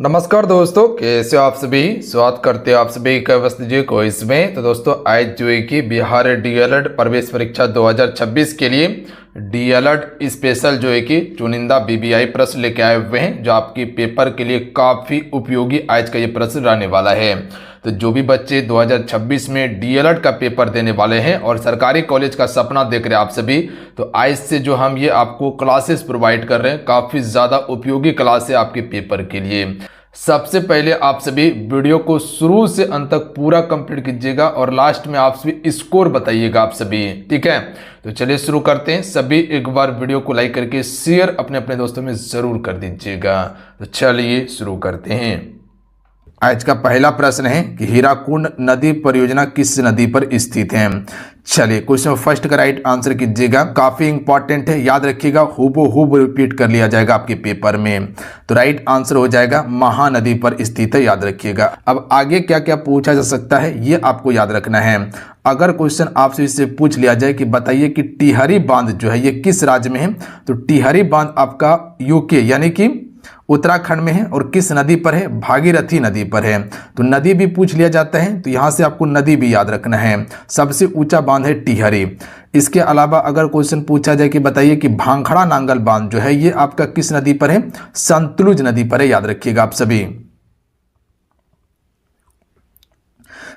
नमस्कार दोस्तों, कैसे हो आप सभी। स्वागत करते हो आप सभी का वस्तु को इसमें। तो दोस्तों आज जो है कि बिहार डीएलएड प्रवेश परीक्षा 2026 के लिए डीएलएड स्पेशल जो है कि चुनिंदा बीबीआई प्रश्न लेके आए हुए हैं, जो आपकी पेपर के लिए काफ़ी उपयोगी आज का ये प्रश्न रहने वाला है। तो जो भी बच्चे 2026 में डीएलएड का पेपर देने वाले हैं और सरकारी कॉलेज का सपना देख रहे हैं आप सभी, तो आज से जो हम ये आपको क्लासेस प्रोवाइड कर रहे हैं, काफ़ी ज़्यादा उपयोगी क्लास है आपके पेपर के लिए। सबसे पहले आप सभी वीडियो को शुरू से अंत तक पूरा कंप्लीट कीजिएगा और लास्ट में आप सभी स्कोर बताइएगा आप सभी, ठीक है। तो चलिए शुरू करते हैं। सभी एक बार वीडियो को लाइक करके शेयर अपने अपने दोस्तों में ज़रूर कर दीजिएगा। तो चलिए शुरू करते हैं। आज का पहला प्रश्न है कि हीराकुंड नदी परियोजना किस नदी पर स्थित है। चलिए क्वेश्चन फर्स्ट का राइट आंसर कीजिएगा, काफी इंपॉर्टेंट है, याद रखिएगा, हूबहू रिपीट कर लिया जाएगा आपके पेपर में। तो राइट आंसर हो जाएगा महानदी पर स्थित है, याद रखिएगा। अब आगे क्या क्या पूछा जा सकता है ये आपको याद रखना है। अगर क्वेश्चन आपसे इससे पूछ लिया जाए कि बताइए कि टिहरी बांध जो है ये किस राज्य में है, तो टिहरी बांध आपका यूके यानी कि उत्तराखंड में है और किस नदी पर है, भागीरथी नदी पर है। तो नदी भी पूछ लिया जाता है तो यहाँ से आपको नदी भी याद रखना है। सबसे ऊंचा बांध है टिहरी। इसके अलावा अगर क्वेश्चन पूछा जाए कि बताइए कि भांखड़ा नांगल बांध जो है ये आपका किस नदी पर है, सतलुज नदी पर है, याद रखिएगा आप सभी,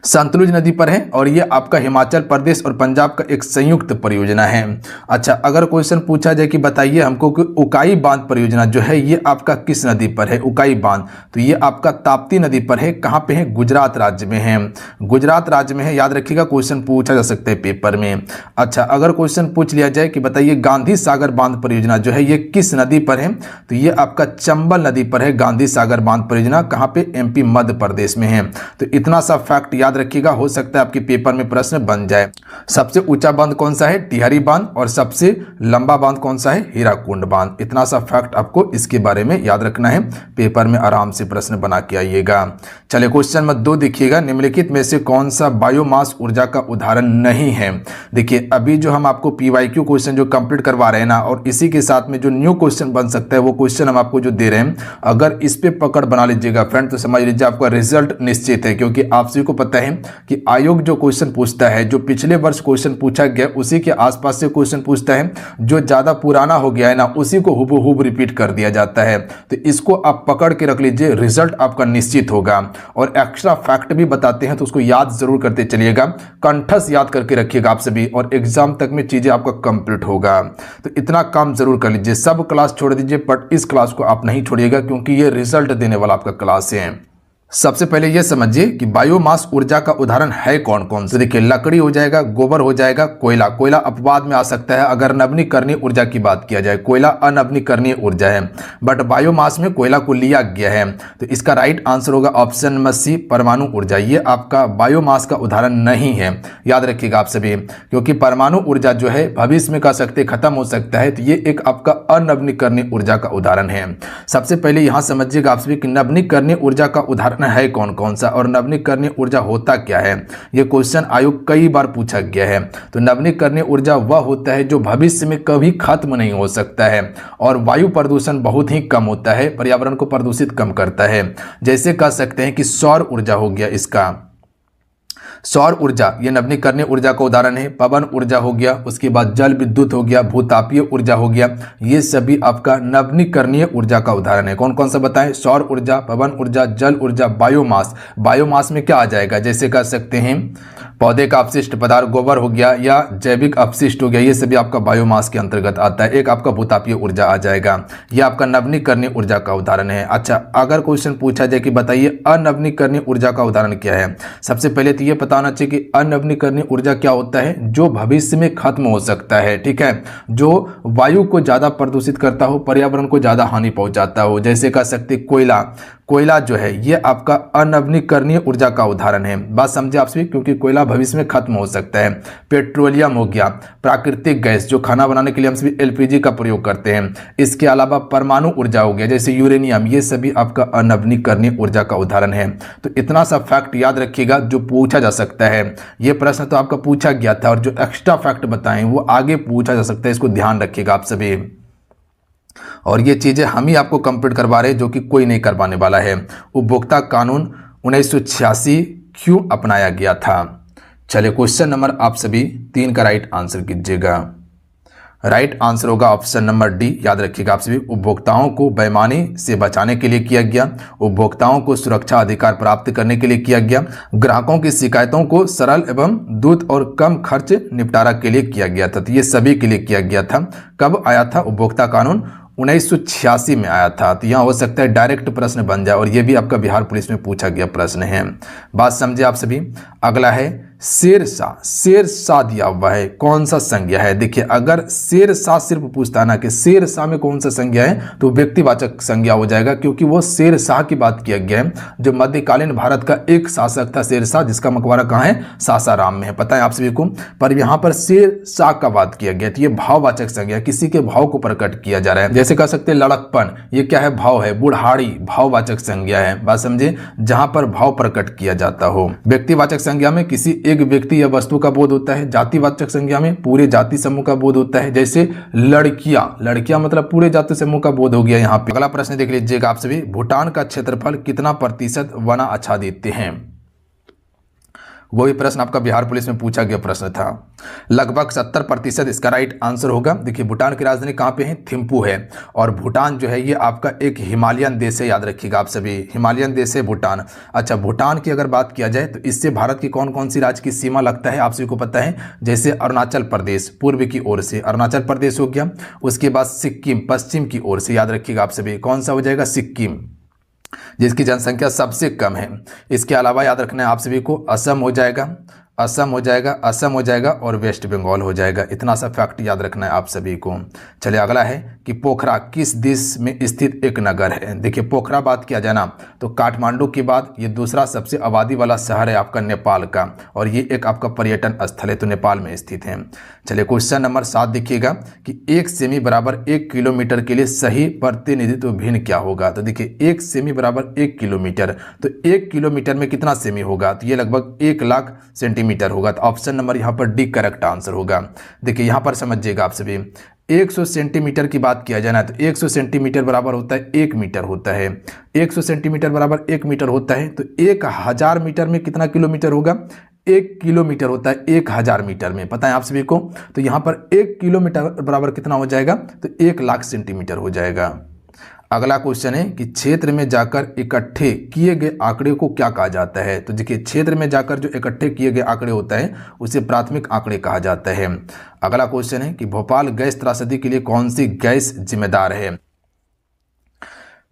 सतलुज नदी पर है और ये आपका हिमाचल प्रदेश और पंजाब का एक संयुक्त परियोजना है। अच्छा, अगर क्वेश्चन पूछा जाए कि बताइए हमको कि उकाई बांध परियोजना जो है ये आपका किस नदी पर है, उकाई बांध, तो ये आपका ताप्ती नदी पर है। कहाँ पे है, गुजरात राज्य में है, गुजरात राज्य में है, याद रखिएगा, क्वेश्चन पूछा जा सकता है पेपर में। अच्छा, अगर क्वेश्चन पूछ लिया जाए कि बताइए गांधी सागर बांध परियोजना जो है ये किस नदी पर है, तो ये आपका चंबल नदी पर है गांधी सागर बांध परियोजना। कहाँ पे, एमपी मध्य प्रदेश में है। तो इतना सा फैक्ट याद रखिएगा, हो सकता है आपके पेपर में प्रश्न बन जाए। सबसे ऊंचा बांध कौन सा है, टिहरी बांध, और सबसे लंबा बांध कौन सा है, हीराकुंड बांध। इतना सा फैक्ट आपको इसके बारे में याद रखना है, पेपर में आराम से प्रश्न बना के आइएगा। चलिए क्वेश्चन नंबर 2 देखिएगा, निम्नलिखित में से कौन सा बायोमास ऊर्जा का उदाहरण नहीं है। देखिए अभी जो हम आपको पीवाईक्यू क्वेश्चन जो कंप्लीट करवा रहे हैं ना, और इसी के साथ में जो न्यू क्वेश्चन बन सकता है वो क्वेश्चन हम आपको जो दे रहे हैं, अगर इस पे पकड़ बना लीजिएगा फ्रेंड तो समझ लीजिए आपका रिजल्ट निश्चित है। क्योंकि आप सभी को पता है कि आयोग जो क्वेश्चन पूछता है, जो पिछले वर्ष क्वेश्चन पूछा गया उसी के आसपास से क्वेश्चन पूछता है, जो ज्यादा पुराना हो गया है ना उसी को हुबहू रिपीट कर दिया जाता है। तो इसको आप पकड़ के रख लीजिए, रिजल्ट आपका निश्चित होगा। और एक्स्ट्रा फैक्ट भी बताते हैं तो उसको याद जरूर करते चलिएगा, कंठस्थ याद करके रखिएगा आप सभी, और एग्जाम तक में चीजें आपका कंप्लीट होगा। तो इतना काम जरूर कर लीजिए, सब क्लास छोड़ दीजिए बट इस क्लास को आप नहीं छोड़िएगा क्योंकि ये रिजल्ट देने वाला आपका क्लास है। सबसे पहले यह समझिए कि बायोमास ऊर्जा का उदाहरण है कौन कौन से। देखिए लकड़ी हो जाएगा, गोबर हो जाएगा, कोयला, कोयला अपवाद में आ सकता है अगर नवीकरणीय ऊर्जा की बात किया जाए, कोयला अनवीकरणीय ऊर्जा है, बट बायोमास में कोयला को लिया गया है। तो इसका राइट आंसर होगा ऑप्शन नंबर सी, परमाणु ऊर्जा। ये आपका बायोमास का उदाहरण नहीं है, याद रखिएगा आप सभी, क्योंकि परमाणु ऊर्जा जो है भविष्य में कह सकते खत्म हो सकता है, तो ये एक आपका अनवीकरणीय ऊर्जा का उदाहरण है। सबसे पहले यहां समझिएगा आप सभी कि नवीकरणीय ऊर्जा का उदाहरण है कौन कौन सा और नवीकरणीय ऊर्जा होता क्या है। यह क्वेश्चन आयोग कई बार पूछा गया है। तो नवीकरणीय ऊर्जा वह होता है जो भविष्य में कभी खत्म नहीं हो सकता है और वायु प्रदूषण बहुत ही कम होता है, पर्यावरण को प्रदूषित कम करता है। जैसे कह सकते हैं कि सौर ऊर्जा हो गया, इसका सौर ऊर्जा ये नवीकरणीय ऊर्जा का उदाहरण है। पवन ऊर्जा हो गया, उसके बाद जल विद्युत हो गया, भूतापीय ऊर्जा हो गया, ये सभी आपका नवीकरणीय ऊर्जा का उदाहरण है। कौन कौन सा बताएं, सौर ऊर्जा, पवन ऊर्जा, जल ऊर्जा, बायोमास। बायोमास में क्या आ जाएगा, जैसे कह सकते हैं पौधे का अपशिष्ट पदार्थ, गोबर हो गया या जैविक अपशिष्ट हो गया, ये सभी आपका बायोमास के अंतर्गत आता है। एक आपका भूतापीय ऊर्जा आ जाएगा, ये आपका नवीकरणीय ऊर्जा का उदाहरण है। अच्छा, अगर क्वेश्चन पूछा जाए कि बताइए अनवीकरणीय ऊर्जा का उदाहरण क्या है, सबसे पहले तो ये पता होना चाहिए कि अनवीकरणीय ऊर्जा क्या होता है, जो भविष्य में खत्म हो सकता है, ठीक है, जो वायु को ज्यादा प्रदूषित करता हो, पर्यावरण को ज्यादा हानि पहुंचाता हो। जैसे कह सकते कोयला, कोयला जो है ये आपका अनवीकरणीय ऊर्जा का उदाहरण है। बात समझे आप सभी, क्योंकि कोयला भविष्य में खत्म हो सकता है। पेट्रोलियम हो गया, प्राकृतिक गैस जो खाना बनाने के लिए हम सभी एलपीजी का प्रयोग करते हैं। इसके अलावा परमाणु ऊर्जा हो गया, जैसे यूरेनियम, ये सभी आपका अनवीकरणीय ऊर्जा का उदाहरण है। तो इतना सा फैक्ट याद रखिएगा जो पूछा जा सकता है। ये प्रश्न तो आपका पूछा गया था और जो एक्स्ट्रा फैक्ट बताएं वो आगे पूछा जा सकता है, इसको ध्यान रखिएगा आप सभी। और ये चीज़ें हम ही आपको कंप्लीट करवा रहे हैं, जो कि कोई नहीं करवाने वाला है। उपभोक्ता कानून 1986 क्यों अपनाया गया था? चलिए क्वेश्चन नंबर आप सभी 3 का राइट आंसर कीजिएगा। राइट आंसर होगा ऑप्शन नंबर डी। याद रखिएगा आप सभी, उपभोक्ताओं को बेईमानी से बचाने के लिए किया गया, उपभोक्ताओं को सुरक्षा अधिकार प्राप्त करने के लिए किया गया, ग्राहकों की शिकायतों को सरल एवं द्रुत और कम खर्च निपटारा के लिए किया गया था। तो ये सभी के लिए किया गया था। कब आया था उपभोक्ता कानून? 1986 में आया था। तो यहाँ हो सकता है डायरेक्ट प्रश्न बन जाए, और ये भी आपका बिहार पुलिस में पूछा गया प्रश्न है। बात समझे आप सभी। अगला है शेरशाह। शेरशाह दिया हुआ है, कौन सा संज्ञा है? देखिए, अगर शेरशाह सिर्फ पूछता है ना कि शेरशाह में कौन सा संज्ञा है, तो व्यक्तिवाचक संज्ञा हो जाएगा, क्योंकि वो शेरशाह की बात किया गया है, जो मध्यकालीन भारत का एक शासक था शेरशाह, जिसका मकबरा कहाँ है? सासाराम में है, पता है आप सभी को। पर यहाँ पर शेरशाह का बात किया गया, तो ये भाववाचक संज्ञा, किसी के भाव को प्रकट किया जा रहा है। जैसे कह सकते हैं लड़कपन, ये क्या है? भाव है। बुढ़ाड़ी भाववाचक संज्ञा है। बात समझे, जहां पर भाव प्रकट किया जाता हो। व्यक्तिवाचक संज्ञा में किसी एक व्यक्ति या वस्तु का बोध होता है। जातिवाचक संज्ञा में पूरे जाति समूह का बोध होता है। जैसे लड़कियां, लड़कियां मतलब पूरे जाति समूह का बोध हो गया यहाँ पे। अगला प्रश्न देख लीजिएगा आप सभी। भूटान का क्षेत्रफल कितना प्रतिशत वन आच्छादित है? वो भी प्रश्न आपका बिहार पुलिस में पूछा गया प्रश्न था। लगभग 70% इसका राइट आंसर होगा। देखिए, भूटान की राजधानी कहाँ पे है? थिम्पू है। और भूटान जो है ये आपका एक हिमालयन देश है, याद रखिएगा आप सभी, हिमालयन देश है भूटान। अच्छा, भूटान की अगर बात किया जाए तो इससे भारत की कौन कौन सी राज्य की सीमा लगता है आप सभी को पता है? जैसे अरुणाचल प्रदेश पूर्व की ओर से, अरुणाचल प्रदेश हो गया। उसके बाद सिक्किम पश्चिम की ओर से, याद रखिएगा आप सभी, कौन सा हो जाएगा? सिक्किम, जिसकी जनसंख्या सबसे कम है। इसके अलावा याद रखना है आप सभी को, असम हो जाएगा, असम हो जाएगा, असम हो जाएगा, और वेस्ट बंगाल हो जाएगा। इतना सा फैक्ट याद रखना है आप सभी को। चलिए अगला है कि पोखरा किस देश में स्थित एक नगर है? देखिए, पोखरा बात किया जाए ना तो काठमांडू के बाद ये दूसरा सबसे आबादी वाला शहर है आपका नेपाल का, और ये एक आपका पर्यटन स्थल है, तो नेपाल में स्थित है। चलिए क्वेश्चन नंबर 7 देखिएगा कि 1 सेमी बराबर 1 किलोमीटर के लिए सही प्रतिनिधित्व भिन्न क्या होगा? तो देखिए, 1 सेमी बराबर 1 किलोमीटर, तो 1 किलोमीटर में कितना सेमी होगा? तो ये लगभग 1 लाख सेंटीमीटर होगा। तो ऑप्शन नंबर यहाँ पर डी करेक्ट आंसर होगा। देखिए, यहाँ पर समझिएगा आप सभी, 100 सेंटीमीटर की बात किया जाए ना तो 100 सेंटीमीटर बराबर होता है 1 मीटर होता है। 100 सेंटीमीटर बराबर 1 मीटर होता है, तो 1000 मीटर में कितना किलोमीटर होगा? 1 किलोमीटर होता है 1000 मीटर में, पता है आप सभी को। तो यहाँ पर 1 किलोमीटर बराबर कितना हो जाएगा? तो 1 लाख सेंटीमीटर हो जाएगा। अगला क्वेश्चन है कि क्षेत्र में जाकर इकट्ठे किए गए आंकड़े को क्या कहा जाता है? तो देखिए, क्षेत्र में जाकर जो इकट्ठे किए गए आंकड़े होता है उसे प्राथमिक आंकड़े कहा जाता है। अगला क्वेश्चन है कि भोपाल गैस त्रासदी के लिए कौन सी गैस जिम्मेदार है?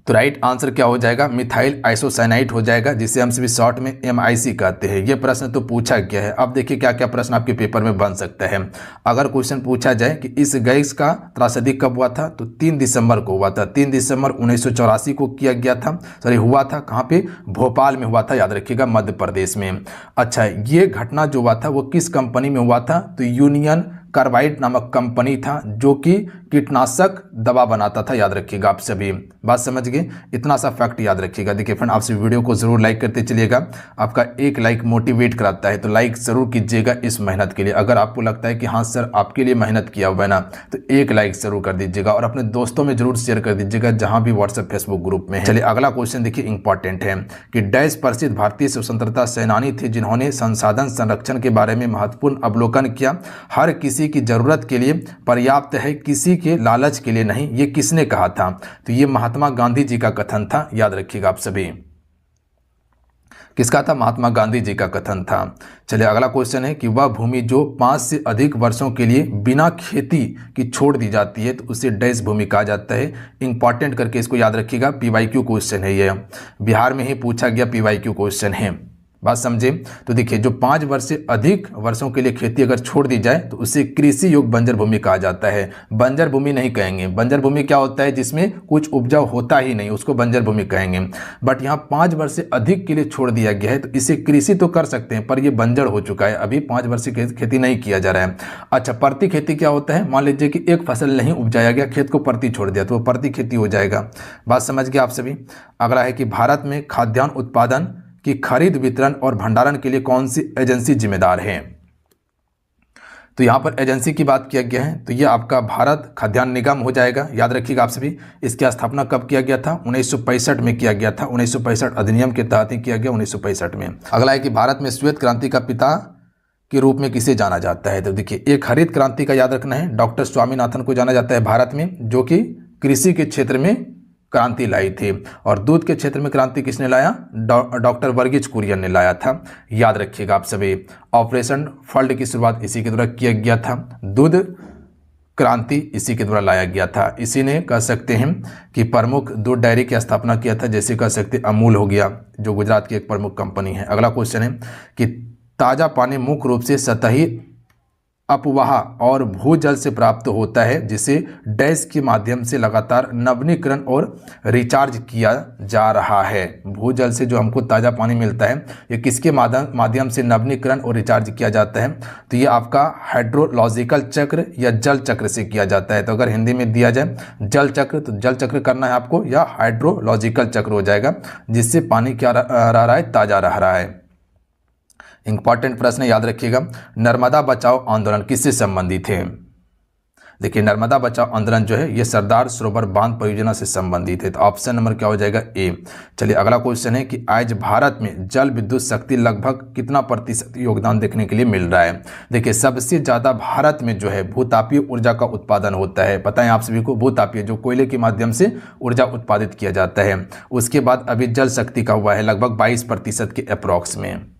तो राइट आंसर क्या हो जाएगा? मिथाइल आइसोसाइनाइड हो जाएगा, जिसे हम सभी शॉर्ट में MIC कहते हैं। ये प्रश्न तो पूछा गया है। अब देखिए क्या क्या प्रश्न आपके पेपर में बन सकता है। अगर क्वेश्चन पूछा जाए कि इस गैस का त्रासदी कब हुआ था, तो 3 दिसंबर को हुआ था। 3 दिसंबर 1984 को किया गया था, सॉरी हुआ था। कहाँ पे? भोपाल में हुआ था, याद रखिएगा, मध्य प्रदेश में। अच्छा, ये घटना जो हुआ था वो किस कंपनी में हुआ था? तो यूनियन कार्बाइड नामक कंपनी था, जो कि कीटनाशक दवा बनाता था, याद रखिएगा आप सभी। बात समझ गए? इतना सा फैक्ट याद रखिएगा। देखिए फ्रेंड, आपसे वीडियो को जरूर लाइक करते चलिएगा। आपका एक लाइक मोटिवेट कराता है, तो लाइक जरूर कीजिएगा इस मेहनत के लिए। अगर आपको लगता है कि हाँ सर आपके लिए मेहनत किया हुआ है ना, तो एक लाइक जरूर कर दीजिएगा, और अपने दोस्तों में जरूर शेयर कर दीजिएगा जहां भी व्हाट्सएप फेसबुक ग्रुप में है। चलिए अगला क्वेश्चन देखिए, इंपॉर्टेंट है कि डैश प्रसिद्ध भारतीय स्वतंत्रता सेनानी थे जिन्होंने संसाधन संरक्षण के बारे में महत्वपूर्ण अवलोकन किया। हर किसी की जरूरत के लिए पर्याप्त है, किसी के लालच के लिए नहीं। ये किसने कहा था? तो ये महात्मा गांधी जी का कथन था, याद रखिएगा आप सभी। किसका था? महात्मा गांधी जी का कथन था। चलिए अगला क्वेश्चन है कि वह भूमि जो 5 से अधिक वर्षों के लिए बिना खेती की छोड़ दी जाती है, तो उसे डैश भूमि कहा जाता है। इंपॉर्टेंट करके इसको याद रखिएगा, PYQ क्वेश्चन है ये, बिहार में ही पूछा गया PYQ क्वेश्चन है। बात समझे? तो देखिए, जो 5 वर्ष से अधिक वर्षों के लिए खेती अगर छोड़ दी जाए तो उसे कृषि योग्य बंजर भूमि कहा जाता है। बंजर भूमि नहीं कहेंगे। बंजर भूमि क्या होता है? जिसमें कुछ उपजाऊ होता ही नहीं, उसको बंजर भूमि कहेंगे। बट यहाँ 5 वर्ष से अधिक के लिए छोड़ दिया गया है, तो इसे कृषि तो कर सकते हैं, पर यह बंजर हो चुका है, अभी 5 वर्ष की खेती नहीं किया जा रहा है। अच्छा, प्रति खेती क्या होता है? मान लीजिए कि एक फसल नहीं उपजाया गया, खेत को प्रति छोड़ दिया, तो वो प्रति खेती हो जाएगा। बात समझ गए आप सभी। अगला है कि भारत में खाद्यान्न उत्पादन की खरीद, वितरण और भंडारण के लिए कौन सी एजेंसी जिम्मेदार है? तो यहाँ पर एजेंसी की बात किया गया है तो ये आपका भारत खाद्यान्न निगम हो जाएगा। याद रखिएगा आप सभी। इसकी स्थापना कब किया गया था? 1965 में किया गया था। 1965 अधिनियम के तहत ही किया गया 1965 में। अगला है कि भारत में श्वेत क्रांति का पिता के रूप में किसे जाना जाता है? तो देखिए, एक हरित क्रांति का याद रखना है, डॉक्टर स्वामीनाथन को जाना जाता है भारत में, जो कि कृषि के क्षेत्र में क्रांति लाई थी। और दूध के क्षेत्र में क्रांति किसने लाया? डॉक्टर वर्गीज कुरियन ने लाया था। याद रखिएगा आप सभी। ऑपरेशन फ्लड की शुरुआत इसी के द्वारा किया गया था। दूध क्रांति इसी के द्वारा लाया गया था। इसी ने कह सकते हैं कि प्रमुख दूध डेयरी की स्थापना किया था, जैसे कह सकते अमूल हो गया, जो गुजरात की एक प्रमुख कंपनी है। अगला क्वेश्चन है कि ताज़ा पानी मुख्य रूप से सतही अपवाह और भूजल से प्राप्त होता है, जिसे डैश के माध्यम से लगातार नवीनीकरण और रिचार्ज किया जा रहा है। भूजल से जो हमको ताज़ा पानी मिलता है, ये किसके माध्यम से नवीनीकरण और रिचार्ज किया जाता है? तो ये आपका हाइड्रोलॉजिकल चक्र या जल चक्र से किया जाता है। तो अगर हिंदी में दिया जाए जल चक्र, तो जल चक्र करना है आपको, या हाइड्रोलॉजिकल चक्र हो जाएगा, जिससे पानी क्या रह रहा है? ताज़ा रह रहा है। इंपॉर्टेंट प्रश्न याद रखिएगा। नर्मदा बचाओ आंदोलन किससे संबंधित है? देखिए, नर्मदा बचाओ आंदोलन जो है ये सरदार सरोवर बांध परियोजना से संबंधित है। तो ऑप्शन नंबर क्या हो जाएगा? ए। चलिए, अगला क्वेश्चन है कि आज भारत में जल विद्युत शक्ति लगभग कितना प्रतिशत योगदान देखने के लिए मिल रहा है? देखिए, सबसे ज़्यादा भारत में जो है भूतापीय ऊर्जा का उत्पादन होता है। पता है आप सभी को, भूतापीय जो कोयले के माध्यम से ऊर्जा उत्पादित किया जाता है। उसके बाद अभी जल शक्ति का हुआ है लगभग 22% के अप्रॉक्स में।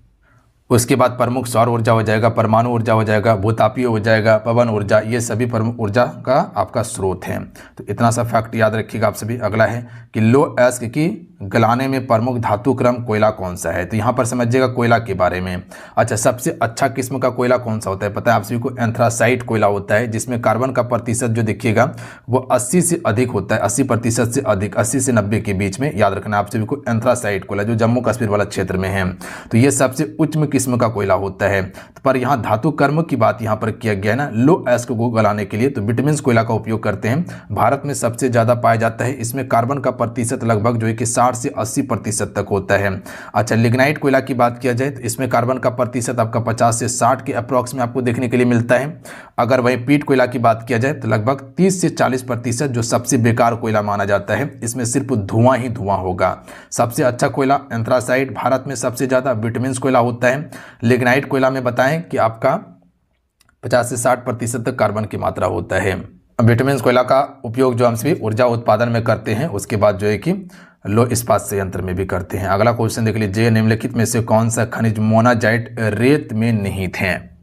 उसके बाद प्रमुख सौर ऊर्जा हो जाएगा, परमाणु ऊर्जा हो जाएगा, भूतापीय हो जाएगा, पवन ऊर्जा, ये सभी प्रमुख ऊर्जा का आपका स्रोत है। तो इतना सा फैक्ट याद रखिएगा आप सभी। अगला है कि लो एस्क की गलाने में प्रमुख धातु क्रम कोयला कौन सा है? तो यहाँ पर समझिएगा कोयला के बारे में। अच्छा, सबसे अच्छा किस्म का कोयला कौन सा होता है? पता है आप सभी को, एंथ्रासाइट कोयला होता है, जिसमें कार्बन का प्रतिशत जो देखिएगा वो 80 से अधिक होता है, 80% से अधिक, 80 से 90 के बीच में। याद रखना आप सभी को, एंथ्रासाइट कोयला जो जम्मू कश्मीर वाला क्षेत्र में है, तो ये सबसे उच्च किस्म का कोयला होता है। पर यहाँ धातु कर्म की बात यहाँ पर किया गया है ना, लो एस्क को गलाने के लिए, तो विटामिन कोयला का उपयोग करते हैं। भारत में सबसे ज़्यादा पाया जाता है। इसमें कार्बन का प्रतिशत लगभग जो है कि 60 से 80% तक होता है। अच्छा, लिग्नाइट कोयला की बात किया जाए तो इसमें कार्बन का प्रतिशत आपका 50 से 60 के अप्रॉक्स में आपको देखने के लिए मिलता है। अगर वहीं पीट कोयला की बात किया जाए तो लगभग 30 से 40% जो सबसे बेकार कोयला माना जाता है, इसमें सिर्फ धुआं ही धुआं होगा। सबसे अच्छा कोयला एंथ्रासाइट, भारत में सबसे ज़्यादा विटामिन कोयला होता है। लिग्नाइट कोयला में बताएं कि आपका 50 से 60% तक कार्बन की मात्रा होता है। विटामिन कोयला का उपयोग जो हम सभी ऊर्जा उत्पादन में करते हैं, उसके बाद जो है कि लो इस्पात संयंत्र में भी करते हैं। अगला क्वेश्चन देख लीजिए, निम्नलिखित में से कौन सा खनिज मोनाजाइट रेत में निहित है?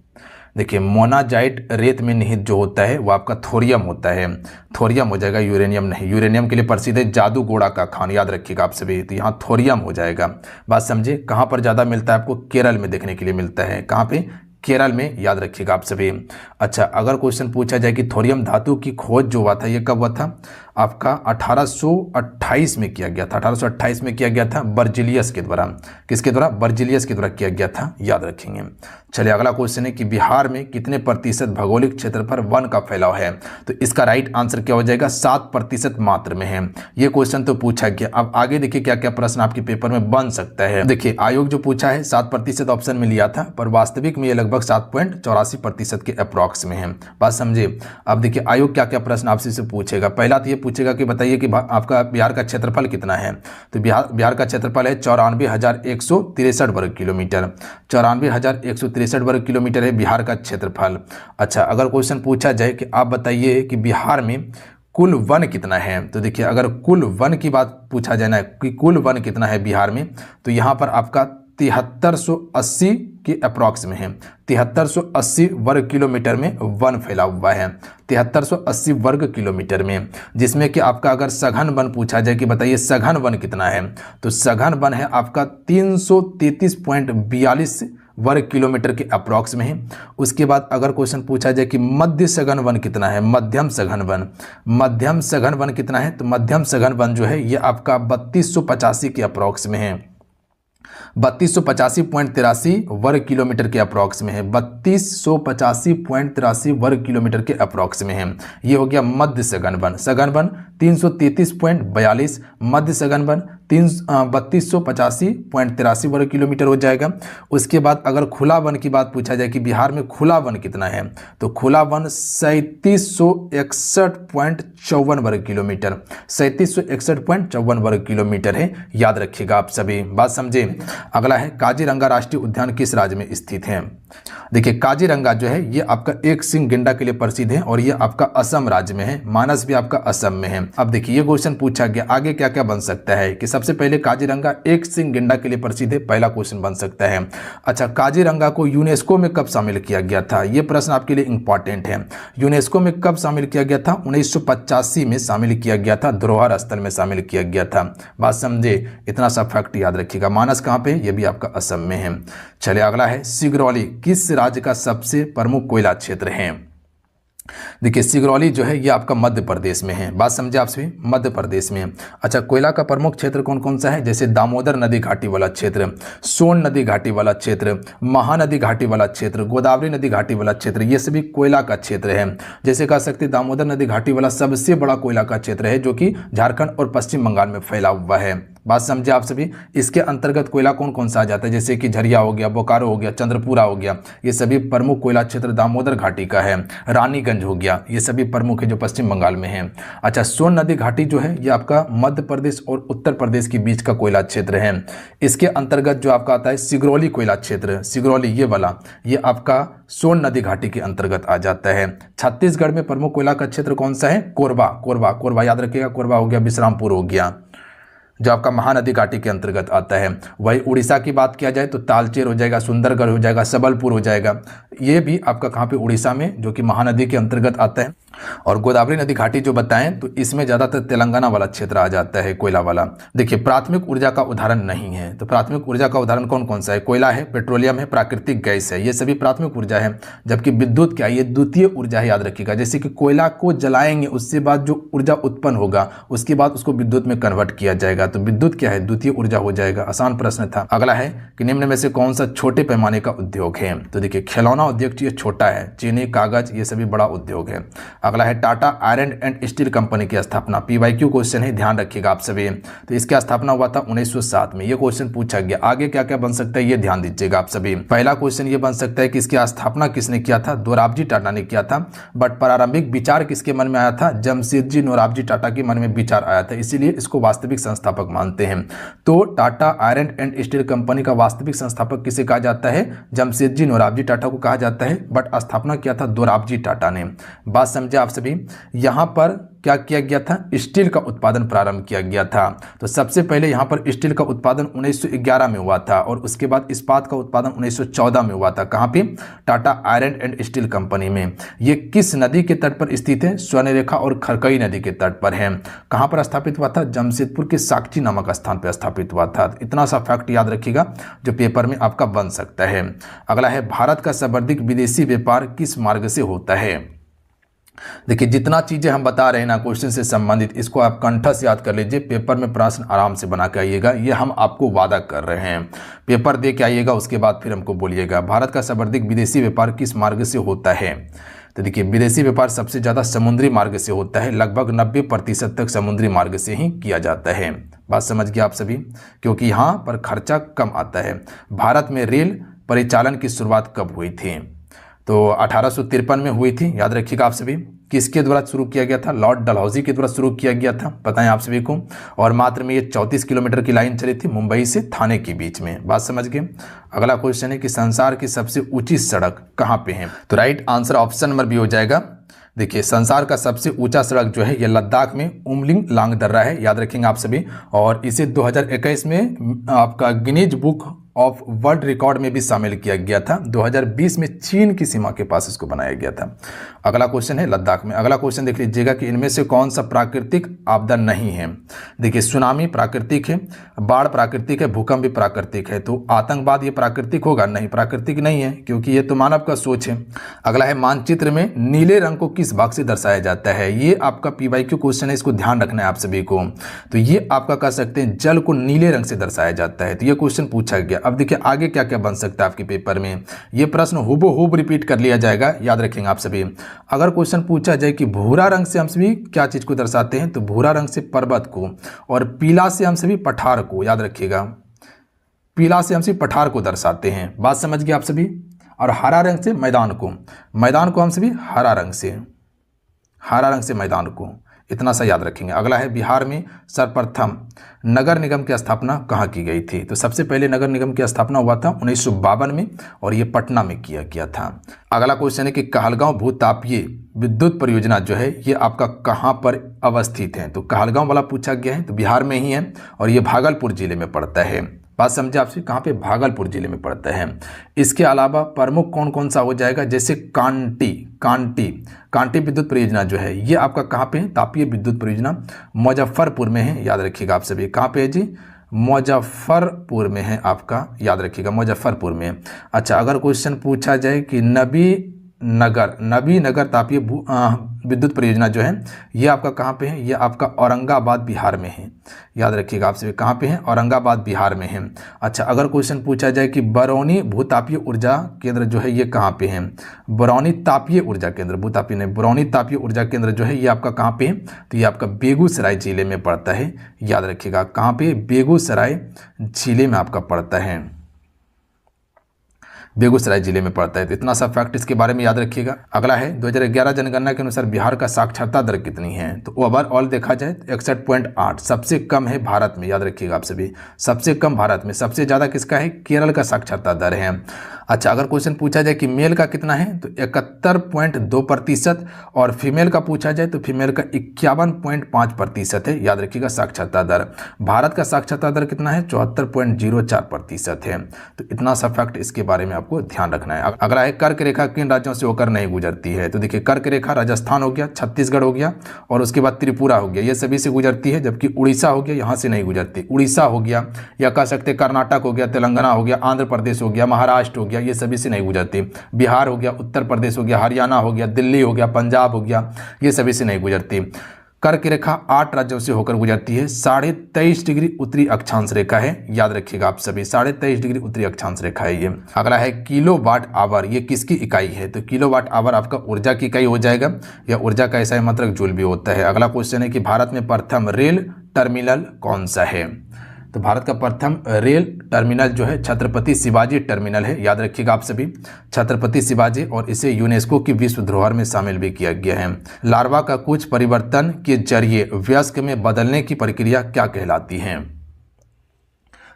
देखिए, मोनाजाइट रेत में निहित जो होता है वो आपका थोरियम होता है। थोरियम हो जाएगा, यूरेनियम नहीं। यूरेनियम के लिए प्रसिद्ध है जादू गोड़ा का खान, याद रखिएगा आप सभी। तो यहाँ थोरियम हो जाएगा। बात समझे, कहाँ पर ज़्यादा मिलता है आपको? केरल में देखने के लिए मिलता है। कहाँ पे? केरल में, याद रखिएगा आप सभी। अच्छा, अगर क्वेश्चन पूछा जाए कि थोरियम धातु की खोज जो हुआ था ये कब हुआ था? आपका 1828 में किया गया था। 1828 में किया गया था बर्जिलियस के द्वारा। किसके द्वारा? बर्जिलियस के द्वारा किया गया था, याद रखेंगे। चलिए, अगला क्वेश्चन है कि बिहार में कितने प्रतिशत भौगोलिक क्षेत्र पर वन का फैलाव है? तो इसका राइट आंसर क्या हो जाएगा? 7% मात्र में है। ये क्वेश्चन तो पूछा गया। अब आगे देखिए क्या क्या प्रश्न आपके पेपर में बन सकता है। देखिए, आयोग जो पूछा है 7% ऑप्शन में लिया था, पर वास्तविक में ये लगभग 7.84% के अप्रॉक्स में है। बात समझे। अब देखिए आयोग क्या क्या प्रश्न आपसे से पूछेगा। पहला तो ये पूछेगा कि बताइए कि आपका बिहार का क्षेत्रफल कितना है? तो बिहार का क्षेत्रफल है 94,163 वर्ग किलोमीटर। 94,163 वर्ग किलोमीटर है बिहार का क्षेत्रफल। अच्छा, अगर क्वेश्चन पूछा जाए कि आप बताइए कि बिहार में कुल वन कितना है? तो देखिए, अगर कुल वन की बात पूछा जाए ना कि कुल वन कितना है बिहार में, तो यहाँ पर आपका 7380 के अप्रॉक्स में है। 7380 वर्ग किलोमीटर में वन फैला हुआ है। 7380 वर्ग किलोमीटर में, जिसमें कि आपका अगर सघन वन पूछा जाए कि बताइए सघन वन कितना है, तो सघन वन है आपका 333.42 वर्ग किलोमीटर के अप्रॉक्स में है। उसके बाद अगर क्वेश्चन पूछा जाए कि मध्य सघन वन कितना है, मध्यम सघन वन, मध्यम सघन वन कितना है, तो मध्यम सघन वन जो है ये आपका 3285 के अप्रॉक्स में है। 3285.83 वर्ग किलोमीटर के अप्रॉक्स में है। 3285.83 वर्ग किलोमीटर के अप्रॉक्स में है। ये हो गया मध्य सघन वन। सघन वन 333.42, मध्य सघन वन 3285.83 वर्ग किलोमीटर हो जाएगा। उसके बाद अगर खुला वन की बात पूछा जाए कि बिहार में खुला वन कितना है, तो खुला वन 3761.54 वर्ग किलोमीटर, 3761.54 वर्ग किलोमीटर है, याद रखिएगा आप सभी, बात समझे। अगला है काजीरंगा राष्ट्रीय उद्यान किस राज्य में स्थित है। देखिए काजीरंगा जो है ये आपका एक सिंग गेंडा के लिए प्रसिद्ध है और ये आपका असम राज्य में है, मानस भी आपका असम में है। अब देखिए ये क्वेश्चन पूछा गया आगे क्या क्या बन सकता है कि सबसे पहले काजीरंगा एक सिंग गेंडा के लिए प्रसिद्ध है, पहला क्वेश्चन बन सकता है। अच्छा, काजीरंगा को यूनेस्को में कब शामिल किया गया था, ये प्रश्न आपके लिए इंपॉर्टेंट है। यूनेस्को में कब शामिल किया गया था, 1985 में शामिल किया गया था, धरोहर स्थल में शामिल किया गया था, बात समझे। इतना सा फैक्ट याद रखिएगा। मानस कहाँ पे, ये भी आपका असम में है। चलिए अगला है सिगरौली किस राज्य का सबसे प्रमुख कोयला क्षेत्र है। देखिए सिगरौली जो है ये आपका मध्य प्रदेश में है, बात समझे आप सभी, मध्य प्रदेश में। अच्छा, कोयला का प्रमुख क्षेत्र कौन कौन सा है, जैसे दामोदर नदी घाटी वाला क्षेत्र, सोन नदी घाटी वाला क्षेत्र, महानदी घाटी वाला क्षेत्र, गोदावरी नदी घाटी वाला क्षेत्र, ये सभी कोयला का क्षेत्र है। जैसे कह सकते दामोदर नदी घाटी वाला सबसे बड़ा कोयला का क्षेत्र है जो कि झारखंड और पश्चिम बंगाल में फैला हुआ है, बात समझे आप सभी। इसके अंतर्गत कोयला कौन कौन सा आ जाता है, जैसे कि झरिया हो गया, बोकारो हो गया, चंद्रपुरा हो गया, ये सभी प्रमुख कोयला क्षेत्र दामोदर घाटी का है। रानीगंज हो गया, ये सभी प्रमुख है जो पश्चिम बंगाल में है। अच्छा, सोन नदी घाटी जो है ये आपका मध्य प्रदेश और उत्तर प्रदेश के बीच का कोयला क्षेत्र है। इसके अंतर्गत जो आपका आता है सिगरौली कोयला क्षेत्र, सिगरौली ये वाला, ये आपका सोन नदी घाटी के अंतर्गत आ जाता है। छत्तीसगढ़ में प्रमुख कोयला का क्षेत्र कौन सा है, कोरबा, कोरबा, कोरबा याद रखिएगा, कोरबा हो गया, विश्रामपुर हो गया जो आपका महानदी घाटी के अंतर्गत आता है। वही उड़ीसा की बात किया जाए तो तालचेर हो जाएगा, सुंदरगढ़ हो जाएगा, सबलपुर हो जाएगा, ये भी आपका कहाँ पे, उड़ीसा में, जो कि महानदी के अंतर्गत आता है। और गोदावरी नदी घाटी जो बताएं तो इसमें ज़्यादातर तेलंगाना वाला क्षेत्र आ जाता है, कोयला वाला। देखिए प्राथमिक ऊर्जा का उदाहरण नहीं है, तो प्राथमिक ऊर्जा का उदाहरण कौन कौन सा है, कोयला है, पेट्रोलियम है, प्राकृतिक गैस है, ये सभी प्राथमिक ऊर्जा है। जबकि विद्युत क्या है, ये द्वितीय ऊर्जा है, याद रखिएगा। जैसे कि कोयला को जलाएंगे, उससे बाद जो ऊर्जा उत्पन्न होगा उसके बाद उसको विद्युत में कन्वर्ट किया जाएगा, तो विद्युत क्या है, द्वितीय ऊर्जा हो जाएगा। आसान प्रश्न था। अगला है कि निम्न में से कौन सा छोटे पैमाने का उद्योग है, तो देखिए खिलौना उद्योग ये छोटा है, चीनी, कागज, ये सभी बड़ा उद्योग है। अगला है Tata iron and steel company की स्थापना, पीवाईक्यू क्वेश्चन है, ध्यान रखिएगा आप सभी। तो इसकी स्थापना हुआ था 1907 में, ये क्वेश्चन पूछा गया। आगे क्या क्या बन सकता है ये ध्यान दीजिएगा आप सभी। पहला क्वेश्चन ये बन सकता है कि इसकी स्थापना किसने किया था, दोराबजी टाटा ने किया था। बट प्रारंभिक विचार किसके मन में आया था, जमशेदजी नोराबजी टाटा के मन में विचार आया था, इसीलिए इसको वास्तविक संस्थापक मानते हैं। तो Tata iron and steel company का वास्तविक संस्थापक किसे कहा जाता है, जमशेदजी नोराबजी टाटा को कहा जाता है। बट स्थापना किया था दोराबजी टाटा ने, बात समझे आप सभी। यहाँ पर क्या किया गया था, स्टील का उत्पादन प्रारंभ किया गया था। तो सबसे पहले यहाँ पर स्टील का उत्पादन 1911 में हुआ था और उसके बाद इस्पात का उत्पादन 1914 में हुआ था। कहाँ पे, Tata iron and steel company में। ये किस नदी के तट पर स्थित है, स्वर्णरेखा और खरकई नदी के तट पर है। कहाँ पर स्थापित हुआ था, जमशेदपुर के साकची नामक स्थान पर स्थापित हुआ था। इतना सा फैक्ट याद रखिएगा जो पेपर में आपका बन सकता है। अगला है भारत का सर्वाधिक विदेशी व्यापार किस मार्ग से होता है। देखिए जितना चीजें हम बता रहे हैं ना क्वेश्चन से संबंधित, इसको आप कंठस्थ याद कर लीजिए, पेपर में प्रश्न आराम से बना के आइएगा, ये हम आपको वादा कर रहे हैं। पेपर दे के आइएगा, उसके बाद फिर हमको बोलिएगा भारत का सर्वाधिक विदेशी व्यापार किस मार्ग से होता है। तो देखिए विदेशी व्यापार सबसे ज़्यादा समुद्री मार्ग से होता है, लगभग 90% तक समुद्री मार्ग से ही किया जाता है। बात समझ गए आप सभी, क्योंकि यहाँ पर खर्चा कम आता है। भारत में रेल परिचालन की शुरुआत कब हुई थी, तो 1853 में हुई थी, याद रखिएगा आप सभी। किसके द्वारा शुरू किया गया था, लॉर्ड डलहौजी के द्वारा शुरू किया गया था, पता है आप सभी को। और मात्र में ये 34 किलोमीटर की लाइन चली थी मुंबई से थाने के बीच में, बात समझ गए। अगला क्वेश्चन है कि संसार की सबसे ऊंची सड़क कहाँ पे है, तो right answer option number B हो जाएगा। देखिए संसार का सबसे ऊंचा सड़क जो है ये लद्दाख में उमलिंग लांग दर्रा है, याद रखेंगे आप सभी। और इसे 2021 में आपका Guinness book of world record में भी शामिल किया गया था। 2020 में चीन की सीमा के पास इसको बनाया गया था। अगला क्वेश्चन है लद्दाख में। अगला क्वेश्चन देख लीजिएगा कि इनमें से कौन सा प्राकृतिक आपदा नहीं है। देखिए सुनामी प्राकृतिक है, बाढ़ प्राकृतिक है, भूकंप भी प्राकृतिक है। तो आतंकवाद ये प्राकृतिक होगा, नहीं प्राकृतिक नहीं है, क्योंकि ये तो मानव का सोच है। अगला है मानचित्र में नीले रंग को किस भाग से दर्शाया जाता है। ये आपका पीवाईक्यू क्वेश्चन है, इसको ध्यान रखना है आप सभी को। तो ये आपका कह सकते हैं जल को नीले रंग से दर्शाया जाता है, तो ये क्वेश्चन पूछा गया। अब देखिए आगे क्या क्या बन सकता है आपके पेपर में, ये प्रश्न हूबहू रिपीट कर लिया जाएगा, याद रखेंगे आप सभी। अगर क्वेश्चन पूछा जाए कि भूरा रंग से हम सभी क्या चीज़ को दर्शाते हैं, तो भूरा रंग से पर्वत को, और पीला से हम सभी पठार को, याद रखिएगा, पीला से हम सभी पठार को दर्शाते हैं, बात समझ गए आप सभी। और हरा रंग से मैदान को, मैदान को हम सभी हरा रंग से मैदान को, इतना सा याद रखेंगे। अगला है बिहार में सर्वप्रथम नगर निगम की स्थापना कहाँ की गई थी, तो सबसे पहले नगर निगम की स्थापना हुआ था 1952 में, और ये पटना में किया गया था। अगला क्वेश्चन है कि कहलगांव भूतापीय विद्युत परियोजना जो है ये आपका कहाँ पर अवस्थित है, तो कहलगांव वाला पूछा गया है, तो बिहार में ही है, और ये भागलपुर जिले में पड़ता है। बात समझे आपसे, कहाँ पे, भागलपुर जिले में पड़ता है। इसके अलावा प्रमुख कौन कौन सा हो जाएगा, जैसे कांटी विद्युत परियोजना जो है ये आपका कहाँ पे है, तापीय विद्युत परियोजना मुजफ्फरपुर में है, याद रखिएगा आप सभी। कहाँ पे है जी, मुजफ्फरपुर में है आपका, याद रखिएगा मुजफ्फरपुर में। अच्छा, अगर क्वेश्चन पूछा जाए कि नबी नगर तापीय विद्युत परियोजना जो है ये आपका कहाँ पे है, ये आपका औरंगाबाद बिहार में है, याद रखिएगा आप सभी। कहाँ पे है, औरंगाबाद बिहार में है। अच्छा, अगर क्वेश्चन पूछा जाए कि बरौनी भूतापीय ऊर्जा केंद्र जो है ये कहाँ पे है, बरौनी तापीय ऊर्जा केंद्र, भूतापीय नहीं, बरौनी तापीय ऊर्जा केंद्र जो है ये आपका कहाँ पे है, तो ये आपका बेगूसराय जिले में पड़ता है, याद रखिएगा। कहाँ पे, बेगूसराय जिले में आपका पड़ता है, बेगूसराय जिले में पड़ता है। तो इतना सा फैक्ट इसके बारे में याद रखिएगा। अगला है 2011 जनगणना के अनुसार बिहार का साक्षरता दर कितनी है, तो ओवरऑल देखा जाए तो 61.8, सबसे कम है भारत में, याद रखिएगा आप सभी, सबसे कम भारत में। सबसे ज़्यादा किसका है, केरल का साक्षरता दर है। अच्छा, अगर क्वेश्चन पूछा जाए कि मेल का कितना है, तो 71.2%, और फीमेल का पूछा जाए तो फीमेल का 51.5% है, याद रखिएगा साक्षरता दर। भारत का साक्षरता दर कितना है, 74.04% है। तो इतना सा फैक्ट इसके बारे में आपको ध्यान रखना है। अगला है कर्क रेखा किन राज्यों से होकर नहीं गुजरती है, तो देखिए कर्क रेखा राजस्थान हो गया, छत्तीसगढ़ हो गया, और उसके बाद त्रिपुरा हो गया, ये सभी से गुजरती है, जबकि उड़ीसा हो गया, यहाँ से नहीं गुजरती। उड़ीसा हो गया, या कह सकते कर्नाटक हो गया, तेलंगाना हो गया, आंध्र प्रदेश हो गया, महाराष्ट्र हो गया, ये सभी से नहीं गुजरती। बिहार हो गया, उत्तर प्रदेश हो गया, हरियाणा हो गया, दिल्ली हो गया, पंजाब हो गया, ये सभी से नहीं गुजरती। कर्क रेखा 8 राज्यों से होकर गुजरती है, 23.5 डिग्री उत्तरी अक्षांश रेखा है, याद रखिएगा आप सभी, 23.5 डिग्री उत्तरी अक्षांश रेखा है ये। अगला है किलोवाट आवर, ये किसकी इकाई है, तो किलोवाट आवर आपका ऊर्जा की इकाई हो जाएगा, या ऊर्जा का ऐसा मात्रक जूल भी होता है। अगला क्वेश्चन है कि भारत में प्रथम रेल टर्मिनल कौन सा है, तो भारत का प्रथम रेल टर्मिनल जो है छत्रपति शिवाजी टर्मिनल है, याद रखिएगा आप सभी, छत्रपति शिवाजी, और इसे यूनेस्को की विश्व धरोहर में शामिल भी किया गया है। लार्वा का कुछ परिवर्तन के जरिए वयस्क में बदलने की प्रक्रिया क्या कहलाती है,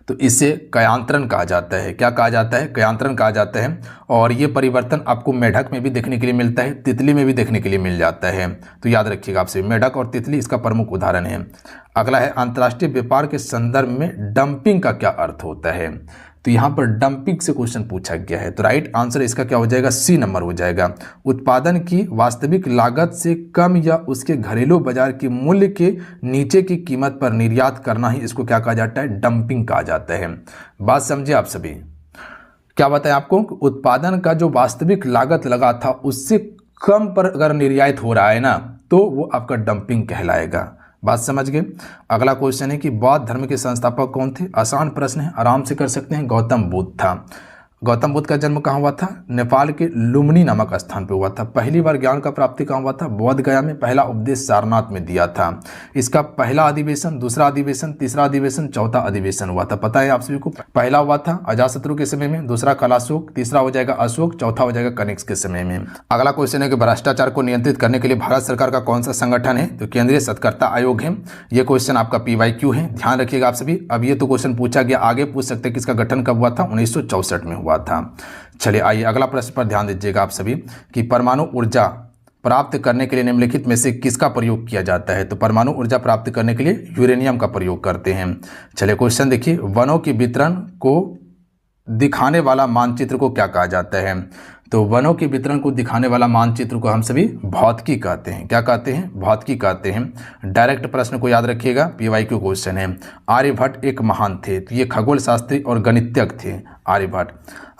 तो इसे कयांतरण कहा जाता है। क्या कहा जाता है, कयांतरण कहा जाता है। और ये परिवर्तन आपको मेढक में भी देखने के लिए मिलता है, तितली में भी देखने के लिए मिल जाता है, तो याद रखिएगा आपसे, मेढक और तितली इसका प्रमुख उदाहरण है। अगला है अंतर्राष्ट्रीय व्यापार के संदर्भ में डंपिंग का क्या अर्थ होता है, तो यहाँ पर डंपिंग से क्वेश्चन पूछा गया है, तो राइट आंसर इसका क्या हो जाएगा, सी नंबर हो जाएगा। उत्पादन की वास्तविक लागत से कम या उसके घरेलू बाजार के मूल्य के नीचे की कीमत पर निर्यात करना ही इसको क्या कहा जाता है, डंपिंग कहा जाता है। बात समझे आप सभी, क्या बताया आपको, उत्पादन का जो वास्तविक लागत लगा था उससे कम पर अगर निर्यात हो रहा है ना, तो वो आपका डंपिंग कहलाएगा। बात समझ गए। अगला क्वेश्चन है कि बौद्ध धर्म के संस्थापक कौन थे, आसान प्रश्न है, आराम से कर सकते हैं, गौतम बुद्ध था। गौतम बुद्ध का जन्म कहाँ हुआ था, नेपाल के लुम्बिनी नामक स्थान पे हुआ था। पहली बार ज्ञान का प्राप्ति कहाँ हुआ था, बोध गया में। पहला उपदेश सारनाथ में दिया था। इसका पहला अधिवेशन, दूसरा अधिवेशन, तीसरा अधिवेशन, चौथा अधिवेशन हुआ था, पता है आप सभी को। पहला हुआ था अजातशत्रु के समय में, दूसरा कलाशोक, तीसरा हो जाएगा अशोक, चौथा हो जाएगा कनिष्क के समय में। अगला क्वेश्चन है कि भ्रष्टाचार को नियंत्रित करने के लिए भारत सरकार का कौन सा संगठन है, तो केंद्रीय सतर्कता आयोग है। यह क्वेश्चन आपका PYQ है, ध्यान रखिएगा आप सभी। अब ये तो क्वेश्चन पूछा गया, आगे पूछ सकते हैं कि इसका गठन कब हुआ था, 1964 में हुआ था। चलिए आइए अगला प्रश्न पर ध्यान दीजिएगा आप सभी कि परमाणु ऊर्जा प्राप्त करने के लिए निम्नलिखित में से किसका प्रयोग किया जाता है, तो परमाणु ऊर्जा प्राप्त करने के लिए यूरेनियम का प्रयोग करते हैं। चलिए क्वेश्चन देखिए, वनों के वितरण को दिखाने वाला मानचित्र को क्या कहा जाता है, तो वनों के वितरण को दिखाने वाला मानचित्र को हम सभी भौतिकी कहते हैं। क्या कहते हैं, भौतिकी कहते हैं। डायरेक्ट प्रश्न को याद रखिएगा, PYQ क्वेश्चन है। आर्यभट्ट एक महान थे, तो ये खगोल शास्त्री और गणितज्ञ थे आर्यभट्ट।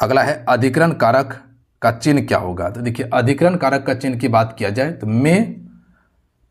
अगला है अधिकरण कारक का चिन्ह क्या होगा, तो देखिए अधिकरण कारक का चिन्ह की बात किया जाए तो में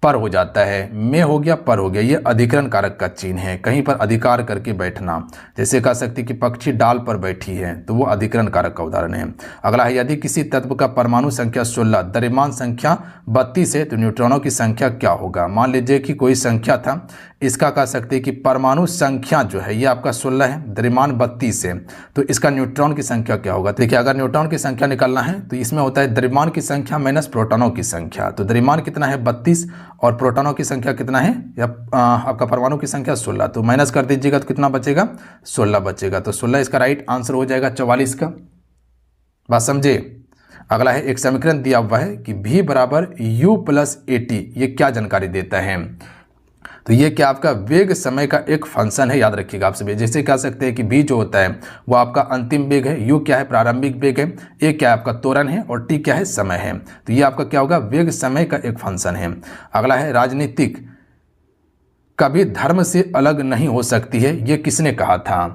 पर हो जाता है, में हो गया पर हो गया, ये अधिकरण कारक का चिन्ह है। कहीं पर अधिकार करके बैठना, जैसे कह सकते कि पक्षी डाल पर बैठी है, तो वो अधिकरण कारक का उदाहरण है। अगला है यदि किसी तत्व का परमाणु संख्या 16, द्रव्यमान संख्या 32 है तो न्यूट्रॉनों की संख्या क्या होगा। मान लीजिए कि कोई संख्या था, इसका कह सकते हैं कि परमाणु संख्या जो है ये आपका 16 है, द्रव्यमान 32 है, तो इसका न्यूट्रॉन की संख्या क्या होगा। देखिए अगर न्यूट्रॉन की संख्या निकालना है तो इसमें होता है द्रव्यमान की संख्या माइनस प्रोटॉनों की संख्या। तो द्रव्यमान कितना है 32 और प्रोटॉनों की संख्या कितना है, या आपका परमाणु की संख्या 16, तो माइनस कर दीजिएगा तो कितना बचेगा 16 बचेगा। तो 16 इसका राइट आंसर हो जाएगा 44 का। बात समझे। अगला है एक समीकरण दिया हुआ है कि v बराबर u प्लस AT, ये क्या जानकारी देता है। तो ये क्या आपका वेग समय का एक फंक्शन है, याद रखिएगा आप सभी। जैसे कह सकते हैं कि v जो होता है वो आपका अंतिम वेग है, u क्या है प्रारंभिक वेग है, a क्या है आपका त्वरण है और t क्या है समय है। तो ये आपका क्या होगा वेग समय का एक फंक्शन है। अगला है राजनीतिक कभी धर्म से अलग नहीं हो सकती है, ये किसने कहा था।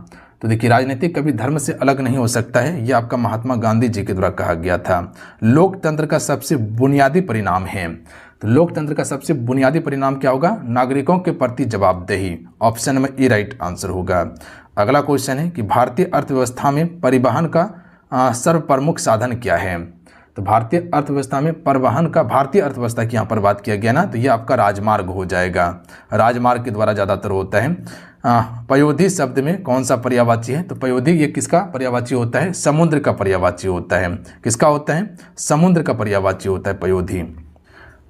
तो देखिए राजनीतिक कभी धर्म से अलग नहीं हो सकता है, यह आपका महात्मा गांधी जी के द्वारा कहा गया था। लोकतंत्र का सबसे बुनियादी परिणाम है, तो लोकतंत्र का सबसे बुनियादी परिणाम क्या होगा, नागरिकों के प्रति जवाबदेही। ऑप्शन में ए राइट आंसर होगा। अगला क्वेश्चन है कि भारतीय अर्थव्यवस्था में परिवहन का सर्वप्रमुख साधन क्या है। तो भारतीय अर्थव्यवस्था में परिवहन का, भारतीय अर्थव्यवस्था की यहाँ पर बात किया गया ना, तो ये आपका राजमार्ग हो जाएगा। राजमार्ग के द्वारा ज़्यादातर होता है। पयोधी शब्द में कौन सा पर्यायवाची है, तो पयोधी ये किसका पर्यायवाची होता है, समुद्र का पर्यायवाची होता है। किसका होता है, समुद्र का पर्यायवाची होता है पयोधी।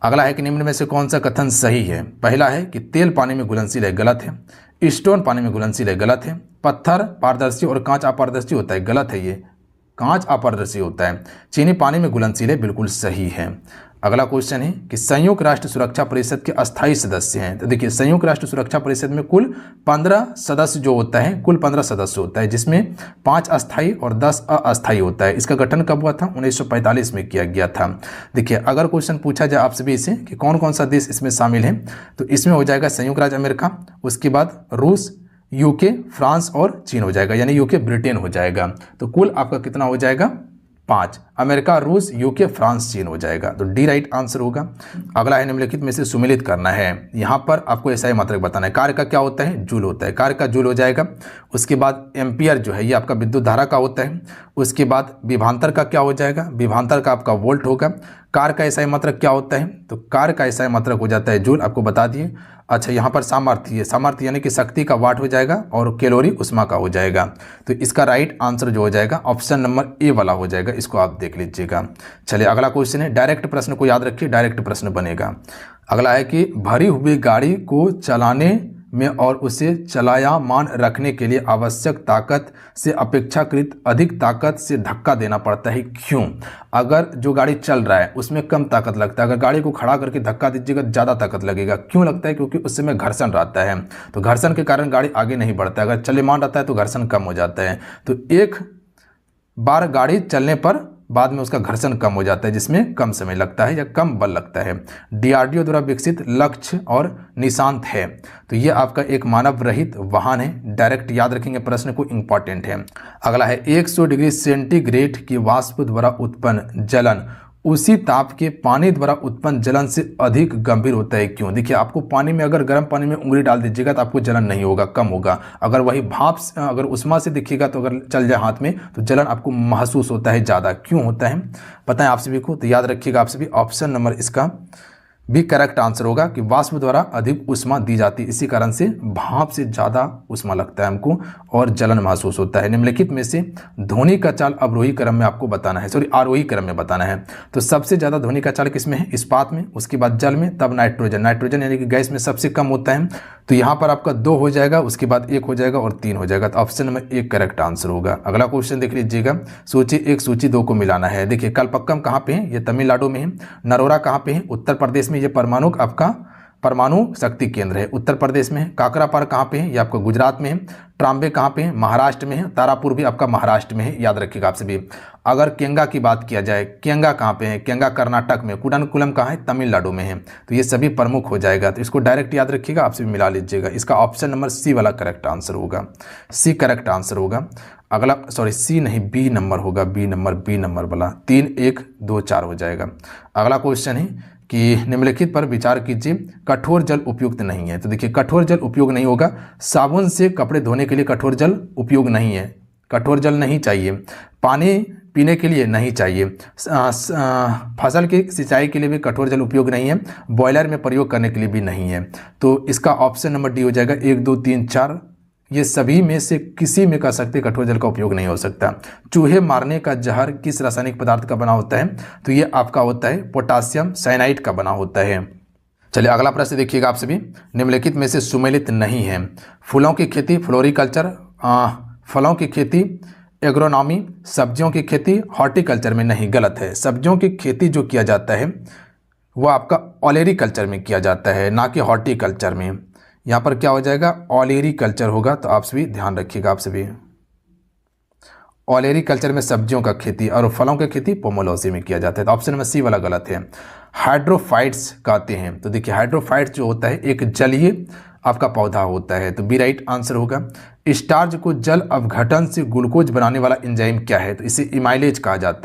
अगला है कि निम्न में से कौन सा कथन सही है। पहला है कि तेल पानी में घुलनशील है, गलत है। स्टोन पानी में घुलनशील है, गलत है। पत्थर पारदर्शी और कांच अपारदर्शी होता है, गलत है, ये कांच अपारदर्शी होता है। चीनी पानी में घुलनशील है, बिल्कुल सही है। अगला क्वेश्चन है कि संयुक्त राष्ट्र सुरक्षा परिषद के अस्थायी सदस्य हैं। तो देखिए संयुक्त राष्ट्र सुरक्षा परिषद में कुल 15 सदस्य जो होता है, कुल 15 सदस्य होता है, जिसमें 5 अस्थायी और 10 अस्थायी होता है। इसका गठन कब हुआ था, 1945 में किया गया था। देखिए अगर क्वेश्चन पूछा जाए आपसे भी इसे कि कौन कौन सा देश इसमें शामिल है, तो इसमें हो जाएगा संयुक्त राज्य अमेरिका, उसके बाद रूस, यूके, फ्रांस और चीन हो जाएगा, यानी यूके ब्रिटेन हो जाएगा। तो कुल आपका कितना हो जाएगा 5, अमेरिका, रूस, यूके, फ्रांस, चीन हो जाएगा। तो डी राइट आंसर होगा। अगला है निम्नलिखित में से सुमेलित करना है। यहाँ पर आपको ऐसा ही मात्रक बताना है। कार्य का क्या होता है, जूल होता है, कार्य का जूल हो जाएगा। उसके बाद एम्पियर जो है ये आपका विद्युत धारा का होता है। उसके बाद विभांतर का क्या हो जाएगा, विभांतर का आपका वोल्ट होगा। कार्य का ऐसा ही मात्रक क्या होता है, तो कार्य का ऐसा ही मात्रक हो जाता है जूल, आपको बता दिए। अच्छा यहाँ पर सामर्थ्य, सामर्थ्य यानी कि शक्ति का वाट हो जाएगा और कैलोरी उष्मा का हो जाएगा। तो इसका राइट आंसर जो हो जाएगा ऑप्शन नंबर ए वाला हो जाएगा, इसको आप देख लीजिएगा। चलिए अगला क्वेश्चन है, डायरेक्ट प्रश्न को याद रखिए, डायरेक्ट प्रश्न बनेगा। अगला है कि भरी हुई गाड़ी को चलाने में और उसे चलायमान रखने के लिए आवश्यक ताकत से अपेक्षाकृत अधिक ताकत से धक्का देना पड़ता है, क्यों। अगर जो गाड़ी चल रहा है उसमें कम ताकत लगता है, अगर गाड़ी को खड़ा करके धक्का दीजिएगा ज़्यादा ताकत लगेगा। क्यों लगता है, क्योंकि उस समय घर्षण रहता है, तो घर्षण के कारण गाड़ी आगे नहीं बढ़ता है। अगर चलमान रहता है तो घर्षण कम हो जाता है। तो एक बार गाड़ी चलने पर बाद में उसका घर्षण कम हो जाता है, जिसमें कम समय लगता है या कम बल लगता है। डीआरडीओ द्वारा विकसित लक्ष्य और निशांत है, तो ये आपका एक मानव रहित वाहन है। डायरेक्ट याद रखेंगे, प्रश्न को इंपॉर्टेंट है। अगला है 100 डिग्री सेंटीग्रेड की वाष्प द्वारा उत्पन्न जलन उसी ताप के पानी द्वारा उत्पन्न जलन से अधिक गंभीर होता है, क्यों। देखिए आपको पानी में, अगर गर्म पानी में उंगली डाल दीजिएगा तो आपको जलन नहीं होगा, कम होगा। अगर वही भाप अगर उष्मा से दिखिएगा तो अगर चल जाए हाथ में तो जलन आपको महसूस होता है ज़्यादा। क्यों होता है पता है आप सभी को, तो याद रखिएगा आप सभी, ऑप्शन नंबर इसका भी करेक्ट आंसर होगा कि वाष्प द्वारा अधिक उष्मा दी जाती है, इसी कारण से भाप से ज़्यादा उष्मा लगता है हमको और जलन महसूस होता है। निम्नलिखित में से ध्वनि का चाल अवरोही क्रम में आपको बताना है, सॉरी आरोही क्रम में बताना है। तो सबसे ज़्यादा ध्वनि का चाल किसमें है, इस्पात में, उसके बाद जल में, तब नाइट्रोजन। नाइट्रोजन यानी कि गैस में सबसे कम होता है। तो यहाँ पर आपका 2 हो जाएगा, उसके बाद 1 हो जाएगा और 3 हो जाएगा। तो ऑप्शन नंबर 1 करेक्ट आंसर होगा। अगला क्वेश्चन देख लीजिएगा, सूची 1 सूची 2 को मिलाना है। देखिए कलपक्कम कहाँ पे है, ये तमिलनाडु में है। नरोरा कहाँ पे है, उत्तर प्रदेश में, ये परमाणु आपका परमाणु शक्ति केंद्र है, उत्तर प्रदेश में है। काकरापार कहाँ पे है, ये आपका गुजरात में है। ट्राम्बे कहाँ पे है, महाराष्ट्र में है। तारापुर भी आपका महाराष्ट्र में है, याद रखिएगा आप सभी। अगर केंगा की बात किया जाए, केंगा कहाँ पे है, केंगा कर्नाटक में। कुडानकुलम कहाँ है, तमिलनाडु में है। तो ये सभी प्रमुख हो जाएगा, तो इसको डायरेक्ट याद रखिएगा, आप सभी मिला लीजिएगा। इसका ऑप्शन नंबर सी वाला करेक्ट आंसर होगा, सी करेक्ट आंसर होगा। अगला सॉरी सी नहीं, बी नंबर होगा, बी नंबर वाला 3 1 2 4 हो जाएगा। अगला क्वेश्चन है कि निम्नलिखित पर विचार कीजिए, कठोर जल उपयुक्त नहीं है। तो देखिए कठोर जल उपयोग नहीं होगा, साबुन से कपड़े धोने के लिए कठोर जल उपयोग नहीं है, कठोर जल नहीं चाहिए। पानी पीने के लिए नहीं चाहिए। फसल की सिंचाई के लिए भी कठोर जल उपयोग नहीं है, बॉयलर में प्रयोग करने के लिए भी नहीं है। तो इसका ऑप्शन नंबर डी हो जाएगा। 1 2 3 4 ये सभी में से किसी में कह सकते कठोर जल का उपयोग नहीं हो सकता। चूहे मारने का जहर किस रासायनिक पदार्थ का बना होता है? तो ये आपका होता है पोटासियम साइनाइड का बना होता है। चलिए अगला प्रश्न देखिएगा आप सभी, निम्नलिखित में से सुमेलित नहीं है। फूलों की खेती फ्लोरिकल्चर, फलों की खेती एग्रोनॉमी, सब्जियों की खेती हॉर्टिकल्चर में नहीं, गलत है। सब्जियों की खेती जो किया जाता है वो आपका ऑलेरिकल्चर में किया जाता है, ना कि हॉर्टिकल्चर में। यहाँ पर क्या हो जाएगा? ऑलेरिकल्चर होगा। तो आप सभी ध्यान रखिएगा, आप सभी ऑलेरिकल्चर में सब्जियों का खेती और फलों की खेती पोमोलॉजी में किया जाता है। तो ऑप्शन नंबर सी वाला गलत है। हाइड्रोफाइट्स कहते हैं। तो देखिए हाइड्रोफाइट्स जो होता है एक जलीय आपका पौधा होता है। तो बी राइट आंसर होगा। स्टार्च को जल अपघटन से ग्लूकोज बनाने वाला एंजाइम क्या है? तो इसे इमाइलेज कहा जाता है।